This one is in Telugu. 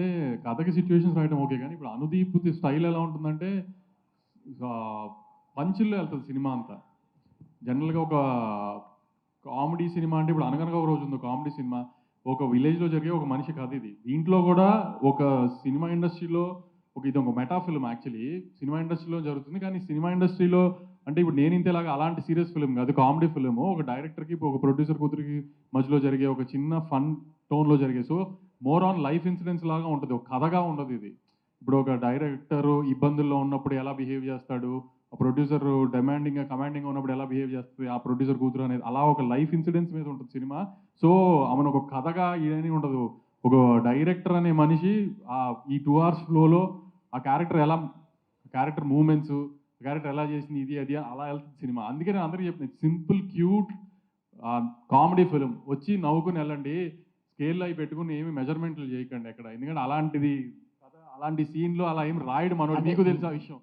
అంటే కథకి సిట్యుయేషన్స్ రాయడం ఓకే. కానీ ఇప్పుడు అనుదీప్ స్టైల్ ఎలా ఉంటుందంటే పంచుల్లో వెళ్తది సినిమా అంతా. జనరల్‌గా ఒక కామెడీ సినిమా అంటే ఇప్పుడు 'అనగనగా ఒక రోజు' ఉంది కామెడీ సినిమా. ఒక విలేజ్‌లో జరిగే ఒక మనిషి కథ ఇది. దీంట్లో కూడా ఒక సినిమా ఇండస్ట్రీలో ఇదొక మెటా ఫిల్మ్ యాక్చువల్లీ. సినిమా ఇండస్ట్రీలో జరుగుతుంది. కానీ సినిమా ఇండస్ట్రీలో అంటే ఇప్పుడు 'నేనింతేలాగా' అలాంటి సీరియస్ ఫిల్మ్ కాదు. Comedy film. ఒక డైరెక్టర్‌కి, ఒక ప్రొడ్యూసర్ కూతురికి మధ్యలో జరిగే ఒక చిన్న ఫన్ టోన్‌లో జరిగే. So, more on life incidents లాగా ఉంటది. ఒక కథగా ఉండదు ఇది. ఇప్పుడు ఒక డైరెక్టరు ఇబ్బందుల్లో ఉన్నప్పుడు ఎలా బిహేవ్ చేస్తాడు? ఆ ప్రొడ్యూసర్ డిమాండింగ్‌గా, కమాండింగ్‌గా ఉన్నప్పుడు ఎలా బిహేవ్ చేస్తది ఆ ప్రొడ్యూసర్ కూతురు అనేది. అలా ఒక లైఫ్ ఇన్సిడెంట్స్ మీద ఉంటది సినిమా. సో, ఆమెను ఒక కథగా ఇదని ఉండదు. ఒక డైరెక్టర్ అనే మనిషి ఈ 2 అవర్స్ ఫ్లోలో ఆ క్యారెక్టర్ మూవ్‌మెంట్స్, క్యారెక్టర్ ఎలా చేసింది ఇది, అది అలా ఎళ్తది సినిమా. అందుకే నేను అందరికి చెప్తున్నా సింపుల్, క్యూట్ కామెడీ ఫిల్మ్. వచ్చి నవ్వుకొని ఎళ్ళండి. స్కేల్‌లో అయి పెట్టుకొని ఏమి మెజర్‌మెంట్‌లు చేయకండి ఎక్కడ. ఎందుకంటే అలాంటిది కథ అలాంటి సీన్‌లో అలా ఏమి రాయడు మనోడు. అంటే మీకు తెలుసు ఆ విషయం.